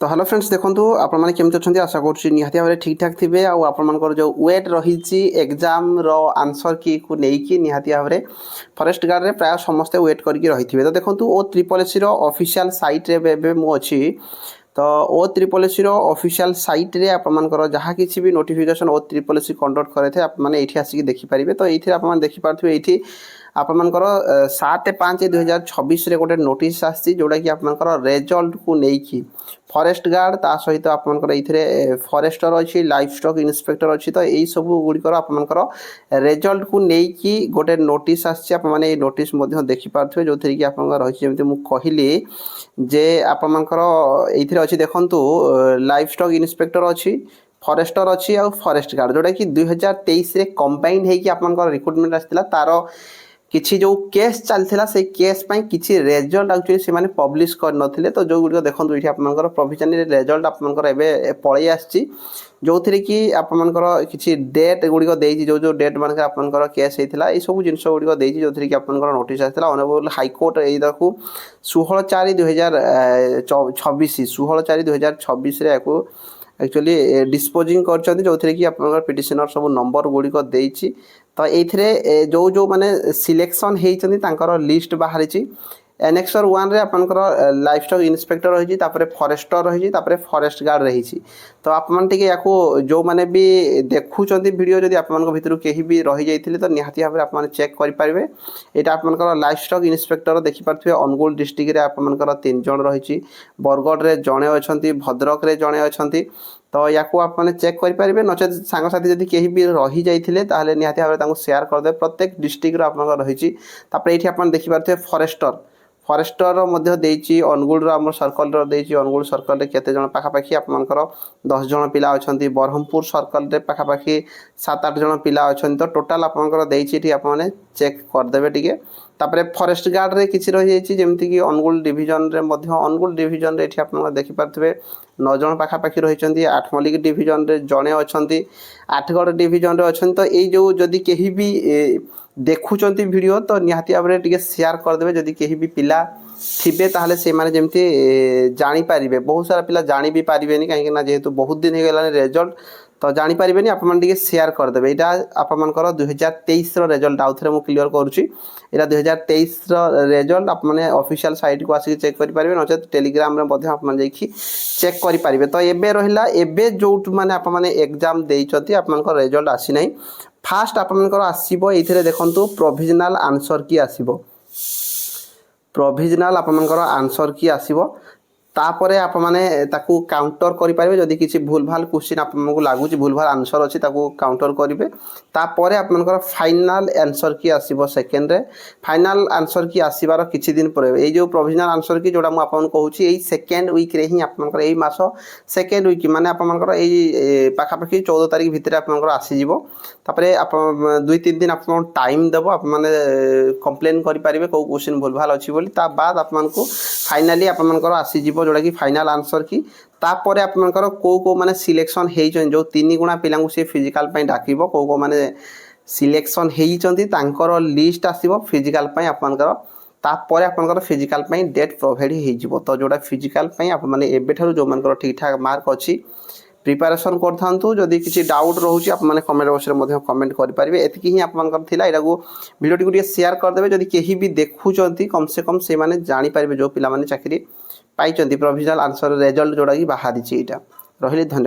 तो hello friends देखो आपण मैंने केमती अच्छा आशा करुँच निहाती भाव ठीक ठाक थे आपर जो वेट रही एग्जाम रो आंसर की को लेकिन निहाती भाव में फॉरेस्ट गार्ड रे प्राय समस्ते वेट करके रही। तो देखो ओ ट्रिपल एस ऑफिशियल साइट रे मुझे तो ओ ट्रिपल एस ऑफिशियल साइट रे आपर जहाँ किसी भी नोटिफिकेशन ओ ट्रिपल एस कंडक्ट करे थे आपने ये आसिक देखिपारे। तो ये आप देखिपे ये आपर 7/5/2026 गोटे नोटिस आसी जोटा कि आपर रेजल्ट को लेकिन फॉरेस्ट गार्ड ता सहित आपर ये फॉरेस्टर अच्छी लाइफ स्टॉक इन्स्पेक्टर अच्छी। तो यही सब गुड़िकर आपर रेजल्ट को लेकिन गोटे नोटिस आसने नोटिस देखिपे जो थी कि आप रही कहली जे आपर ये अच्छी देखूँ लाइफ स्टॉक इन्स्पेक्टर अच्छी फॉरेस्टर अच्छी आ फॉरेस्ट गार्ड जोटा कि 2023 कंबाइन होगी आपर रिक्रुटमेंट आसाला तार किसी जो केस चलता से केस किसी रेजल्ट एक्चुअली से पब्लिश कर तो जो गुड़ देखो ये आपर प्रोविजनरी रेजल्ट आपर पलि आसी जो थी कि आपर किसी डेट गुड़िक जो जो डेट मान आपर केस होता है सब जिन गुड़िक जो थी कि आप नोटिस आसाला ऑनरेबल हाईकोर्ट यू 16/4/2026 16/4/2026 एक्चुअली डिस्पोजिंग कर जो थी कि आप पिटिशनर सब नंबर गुड़िक देती। तो ये जो जो माने सिलेक्शन होती लिस्ट बाहरी एनेक्सर 1 रे आपर लाइफ स्टॉक इन्स्पेक्टर रही फॉरेस्टर रही फॉरेस्ट गार्ड रही। तो आपको जो मैंने भी देखुं वीडियो जदि आप भर कहीं भी रही जाते तो निहाती भाव में आप चेक करेंगे। यहाँ आप लाइफ स्टॉक इन्स्पेक्टर देखिपे अनुगुल डिस्ट्रिक्ट आपर 3 जन रही बरगढ़ में जड़े अच्छा भद्रक में जड़े अच्छा। तो या चेक करेंगे नचे सांगसाथी जदि कहीं भी रही जाते निहाती भाव में सेयार करदे प्रत्येक डिस्ट्रिक्ट रही। ये आप देखिपे फॉरेस्टर अनुगुल आम सर्कल अनुगुल सर्कल केते जन पाखापाखि आपर 10 जन पिला अच्छा ब्रह्मपुर सर्कल पाखापाखि 7-8 जन पिला अच्छा। तो टोटाल आपने चेक करदे टे। तापर फॉरेस्ट गार्ड रे किसी रही जमीक कि अनुगुल डिविजन रे अनुगुल डिविजन रे आप देखिपे 9 जन पाखापाखि रही 8 मल्लिक डिविजन रे जड़े अच्छा 8गढ़ डिविजन रे अच्छा। तो ये जो जदि कहीं भी देखुं वीडियो तो निहाती भाव में शेयर करदे जदि कहीं भी पिला थे ताहले से माने जेमती जानीपारे बहुत सारा पिला जानी भी पारे कहीं जेहेतु बहुत दिन हो गलानी रिजल्ट तो जानीपारे आपने शेयर करदे। यहाँ आपर 2023 रेजल्ट आउ थे मुझे क्लीयर करुँची यहाँ 2023 रेजल्ट आपने ऑफिशियल साइट को आसिक चेक करेंगे नचे टेलीग्राम में चेक करेंगे। तो ये रहा एबे जो मैंने आपने एग्जाम देती आप रेजल्ट आसी ना फास्ट आपर आसो ये देखो प्रोविजनल आंसर की आसो प्रोविजनल आपर आंसर की आसो तापर आप ताकू काउंटर करेंगे जदि किसी भूल भाल क्वेश्चन आपको लगुच भूल भाल आंसर अच्छी काउंटर करेंगे। तापर आप फाइनाल आंसर की आसो सेकेंड रे फाइनाल आंसर की आसबार किसी दिन पर ये जो प्रोविजनल आंसर की जोड़ा मुझे कहूँ यही सेकेंड वीक रे ही आप मास सेकेंड वीक माने आपर पाखापाखि 14 तारीख भितर आप आसीज। तापर आप 2-3 दिन आप टाइम देव आप कंप्लेन करेंगे कौ क्वेश्चन भूल भाल अच्छी बोली बाद आपको फाइनाली आपर आसीज जोड़ा कि फाइनाल आंसर की तापर आपर कौ माने सिलेक्शन हो जो 3 गुणा पिला सी फिजिकाल डाक कौ माने सिलेक्शन होती लिस्ट आसो फिजिकाल आपर तापर आपर फिजिकाल डेट प्रोवाइड हो। तो जोड़ा फिजिकाल आप जो मान ठीक ठाक मार्क अच्छी प्रिपारेसन कर जदि किसी डाउट रोचे आपने कमेंट बॉक्स में कमेंट करेंगे। एति ही आपंकर यहाँ वीडियो टी शेयर करदे जदि कहीं भी देखुं कम से कम से जानीपारे जो पिला चाकरी पाई प्रोविजनल आंसर रेजल्ट जोड़ा कि बाहरी यहाँ रही। धन्यवाद।